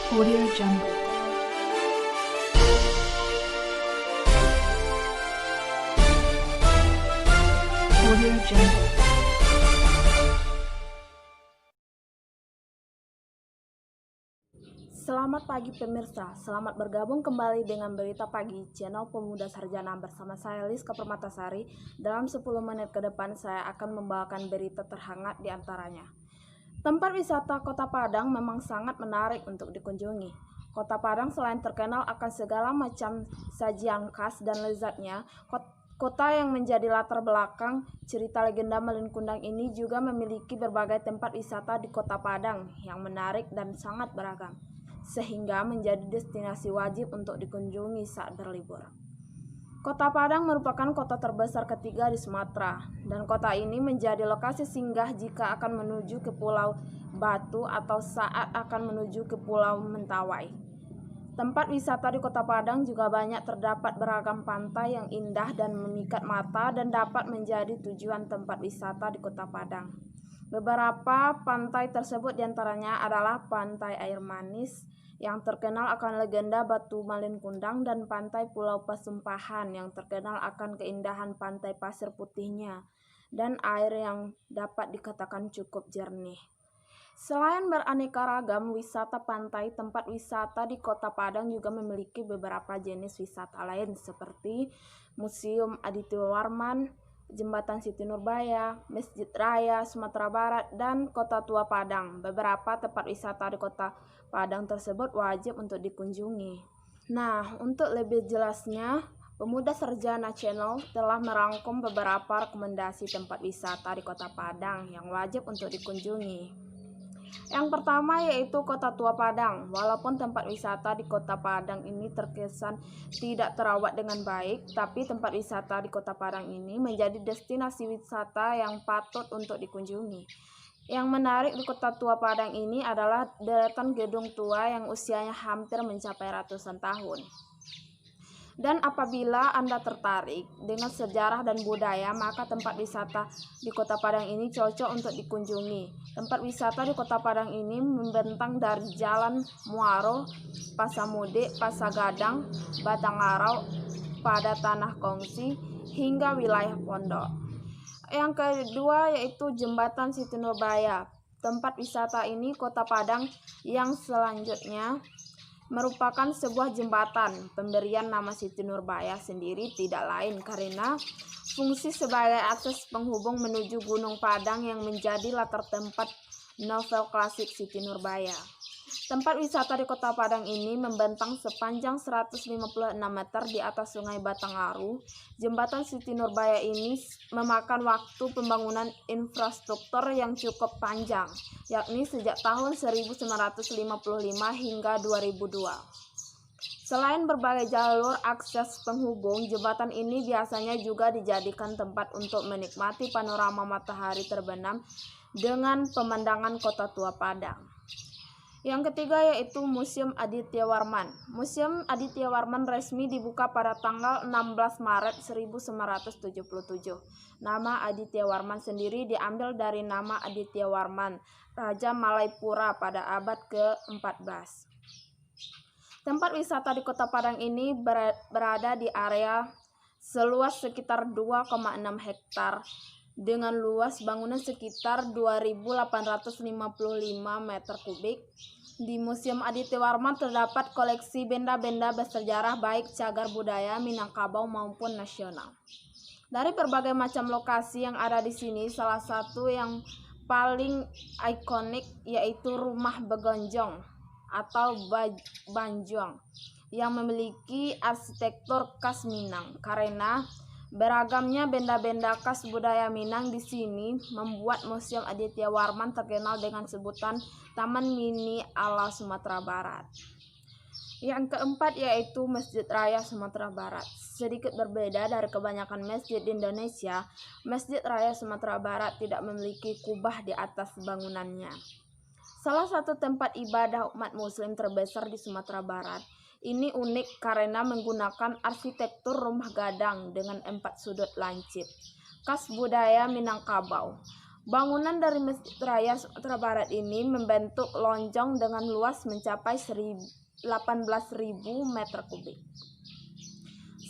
Audio Jungle. Audio Jungle. Selamat pagi pemirsa, selamat bergabung kembali dengan Berita Pagi channel Pemuda Sarjana bersama saya Liska Permatasari. Dalam 10 menit ke depan saya akan membawakan berita terhangat di antaranya. Tempat wisata Kota Padang memang sangat menarik untuk dikunjungi. Kota Padang selain terkenal akan segala macam sajian khas dan lezatnya, kota yang menjadi latar belakang cerita legenda Malin Kundang ini juga memiliki berbagai tempat wisata di Kota Padang yang menarik dan sangat beragam, sehingga menjadi destinasi wajib untuk dikunjungi saat berlibur. Kota Padang merupakan kota terbesar ketiga di Sumatera, dan kota ini menjadi lokasi singgah jika akan menuju ke Pulau Batu atau saat akan menuju ke Pulau Mentawai. Tempat wisata di Kota Padang juga banyak, terdapat beragam pantai yang indah dan memikat mata dan dapat menjadi tujuan tempat wisata di Kota Padang. Beberapa pantai tersebut diantaranya adalah Pantai Air Manis yang terkenal akan legenda Batu Malin Kundang dan Pantai Pulau Pesumpahan yang terkenal akan keindahan pantai pasir putihnya dan air yang dapat dikatakan cukup jernih. Selain beraneka ragam wisata pantai, tempat wisata di Kota Padang juga memiliki beberapa jenis wisata lain seperti Museum Aditya Warman, Jembatan Siti Nurbaya, Masjid Raya Sumatera Barat, dan Kota Tua Padang. Beberapa tempat wisata di Kota Padang tersebut wajib untuk dikunjungi. Nah, untuk lebih jelasnya, Pemuda Sarjana Channel telah merangkum beberapa rekomendasi tempat wisata di Kota Padang yang wajib untuk dikunjungi. Yang pertama yaitu Kota Tua Padang. Walaupun tempat wisata di Kota Padang ini terkesan tidak terawat dengan baik, tapi tempat wisata di Kota Padang ini menjadi destinasi wisata yang patut untuk dikunjungi. Yang menarik di Kota Tua Padang ini adalah deretan gedung tua yang usianya hampir mencapai ratusan tahun. Dan apabila Anda tertarik dengan sejarah dan budaya, maka tempat wisata di Kota Padang ini cocok untuk dikunjungi. Tempat wisata di Kota Padang ini membentang dari Jalan Muaro, Pasamude, Pasagadang, Batangarau, pada Tanah Kongsi, hingga wilayah Pondok. Yang kedua yaitu Jembatan Siti Nurbaya. Tempat wisata ini Kota Padang yang selanjutnya merupakan sebuah jembatan. Pemberian nama Siti Nurbaya sendiri tidak lain karena fungsi sebagai akses penghubung menuju Gunung Padang yang menjadi latar tempat novel klasik Siti Nurbaya. Tempat wisata di Kota Padang ini membentang sepanjang 156 meter di atas Sungai Batangaru. Jembatan Siti Nurbaya ini memakan waktu pembangunan infrastruktur yang cukup panjang, yakni sejak tahun 1955 hingga 2002. Selain berbagai jalur akses penghubung, jembatan ini biasanya juga dijadikan tempat untuk menikmati panorama matahari terbenam dengan pemandangan Kota Tua Padang. Yang ketiga yaitu Museum Aditya Warman. Museum Aditya Warman resmi dibuka pada tanggal 16 Maret 1977. Nama Aditya Warman sendiri diambil dari nama Aditya Warman, Raja Malaipura pada abad ke-14. Tempat wisata di Kota Padang ini berada di area seluas sekitar 2,6 hektar dengan luas bangunan sekitar 2.855 meter kubik. Di Museum Aditya Warman terdapat koleksi benda-benda bersejarah baik cagar budaya Minangkabau maupun nasional. Dari berbagai macam lokasi yang ada di sini, salah satu yang paling ikonik yaitu Rumah Begonjong atau Banjong yang memiliki arsitektur khas Minang. Karena beragamnya benda-benda khas budaya Minang di sini membuat Museum Aditya Warman terkenal dengan sebutan Taman Mini ala Sumatera Barat. Yang keempat yaitu Masjid Raya Sumatera Barat. Sedikit berbeda dari kebanyakan masjid di Indonesia, Masjid Raya Sumatera Barat tidak memiliki kubah di atas bangunannya. Salah satu tempat ibadah umat muslim terbesar di Sumatera Barat. Ini unik karena menggunakan arsitektur rumah gadang dengan 4 sudut lancip, khas budaya Minangkabau. Bangunan dari Masjid Raya Sumatera Barat ini membentuk lonjong dengan luas mencapai 18.000 meter kubik.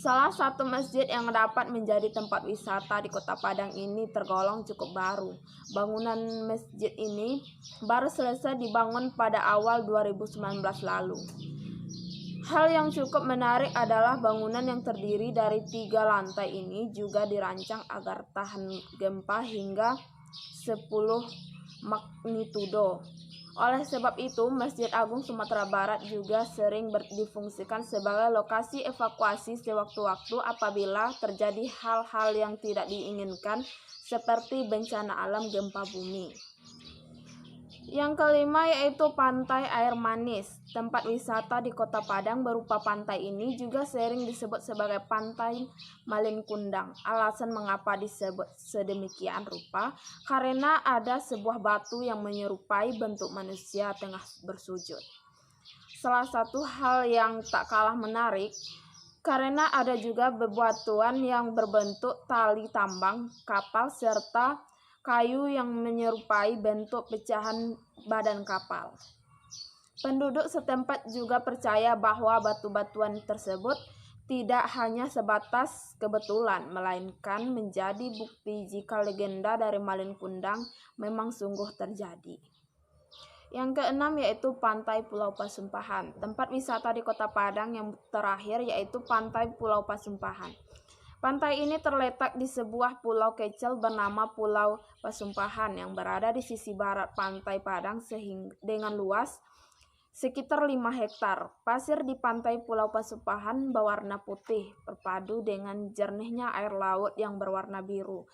Salah satu masjid yang dapat menjadi tempat wisata di Kota Padang ini tergolong cukup baru. Bangunan masjid ini baru selesai dibangun pada awal 2019 lalu. Hal yang cukup menarik adalah bangunan yang terdiri dari 3 lantai ini juga dirancang agar tahan gempa hingga 10 magnitudo. Oleh sebab itu, Masjid Agung Sumatera Barat juga sering difungsikan sebagai lokasi evakuasi sewaktu-waktu apabila terjadi hal-hal yang tidak diinginkan seperti bencana alam gempa bumi. Yang kelima yaitu Pantai Air Manis. Tempat wisata di Kota Padang berupa pantai ini juga sering disebut sebagai Pantai Malin Kundang. Alasan mengapa disebut sedemikian rupa karena ada sebuah batu yang menyerupai bentuk manusia tengah bersujud. Salah satu hal yang tak kalah menarik karena ada juga bebatuan yang berbentuk tali tambang kapal serta kayu yang menyerupai bentuk pecahan badan kapal. Penduduk setempat juga percaya bahwa batu-batuan tersebut tidak hanya sebatas kebetulan, melainkan menjadi bukti jika legenda dari Malin Kundang memang sungguh terjadi. Yang keenam yaitu Pantai Pulau Pasumpahan. Tempat wisata di Kota Padang yang terakhir yaitu Pantai Pulau Pasumpahan. Pantai ini terletak di sebuah pulau kecil bernama Pulau Pasumpahan yang berada di sisi barat Pantai Padang dengan luas sekitar 5 hektar. Pasir di pantai Pulau Pasumpahan berwarna putih berpadu dengan jernihnya air laut yang berwarna biru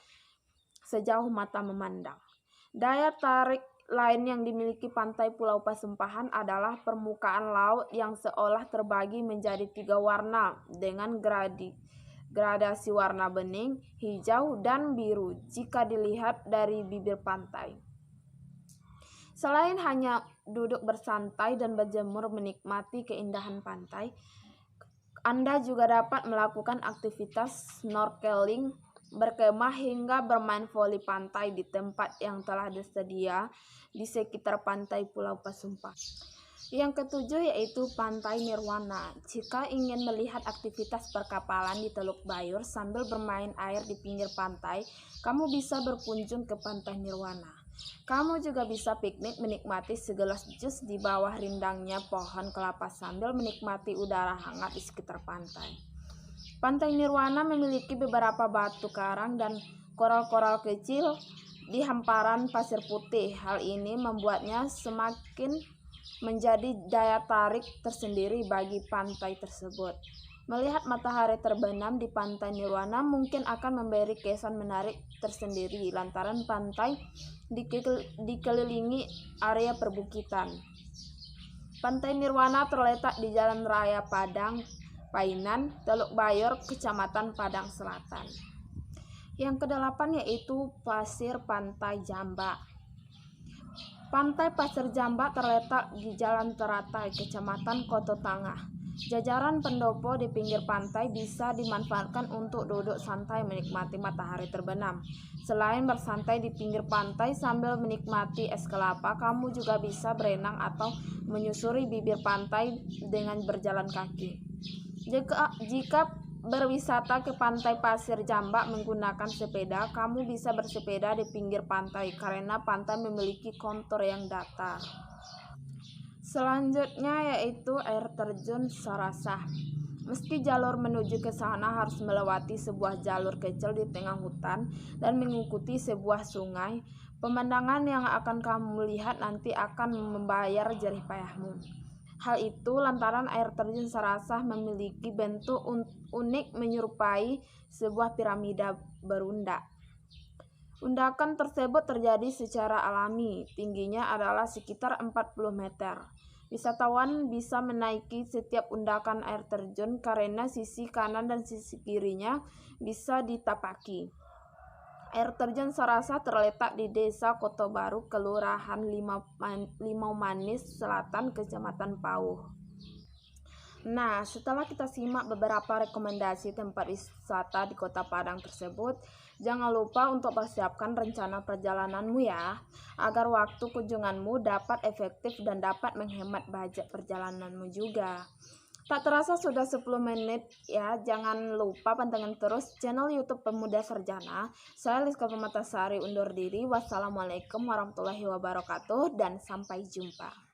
sejauh mata memandang. Daya tarik lain yang dimiliki pantai Pulau Pasumpahan adalah permukaan laut yang seolah terbagi menjadi 3 warna dengan gradasi warna bening, hijau, dan biru jika dilihat dari bibir pantai. Selain hanya duduk bersantai dan berjemur menikmati keindahan pantai, Anda juga dapat melakukan aktivitas snorkeling, berkemah hingga bermain voli pantai di tempat yang telah tersedia di sekitar pantai Pulau Pasumpahan. Yang ketujuh yaitu Pantai Nirwana. Jika ingin melihat aktivitas perkapalan di Teluk Bayur sambil bermain air di pinggir pantai, kamu bisa berkunjung ke Pantai Nirwana. Kamu juga bisa piknik menikmati segelas jus di bawah rindangnya pohon kelapa sambil menikmati udara hangat di sekitar pantai. Pantai Nirwana memiliki beberapa batu karang dan koral-koral kecil di hamparan pasir putih. Hal ini membuatnya semakin menjadi daya tarik tersendiri bagi pantai tersebut. Melihat matahari terbenam di Pantai Nirwana mungkin akan memberi kesan menarik tersendiri lantaran pantai dikelilingi area perbukitan. Pantai Nirwana terletak di Jalan Raya Padang, Painan, Teluk Bayur, Kecamatan Padang Selatan. Yang kedelapan yaitu Pasir Pantai Jambak. Pantai Pasir Jambak terletak di Jalan Teratai, Kecamatan Koto Tangah. Jajaran pendopo di pinggir pantai bisa dimanfaatkan untuk duduk santai menikmati matahari terbenam. Selain bersantai di pinggir pantai sambil menikmati es kelapa, kamu juga bisa berenang atau menyusuri bibir pantai dengan berjalan kaki. Jika berwisata ke Pantai Pasir Jambak menggunakan sepeda, kamu bisa bersepeda di pinggir pantai karena pantai memiliki kontur yang datar. Selanjutnya yaitu air terjun Sarasah. Meski jalur menuju ke sana harus melewati sebuah jalur kecil di tengah hutan dan mengikuti sebuah sungai, pemandangan yang akan kamu lihat nanti akan membayar jerih payahmu. Hal itu lantaran air terjun Sarasah memiliki bentuk unik menyerupai sebuah piramida berundak. Undakan tersebut terjadi secara alami, tingginya adalah sekitar 40 meter. Wisatawan bisa menaiki setiap undakan air terjun karena sisi kanan dan sisi kirinya bisa ditapaki. Air terjun Sarasah terletak di Desa Koto Baru, Kelurahan Limau Manis Selatan, Kecamatan Pauh. Nah, setelah kita simak beberapa rekomendasi tempat wisata di Kota Padang tersebut, jangan lupa untuk persiapkan rencana perjalananmu ya, agar waktu kunjunganmu dapat efektif dan dapat menghemat budget perjalananmu juga. Tak terasa sudah 10 menit ya, jangan lupa pantengin terus channel YouTube Pemuda Sarjana. Saya Liska Permatasari undur diri. Wassalamualaikum warahmatullahi wabarakatuh dan sampai jumpa.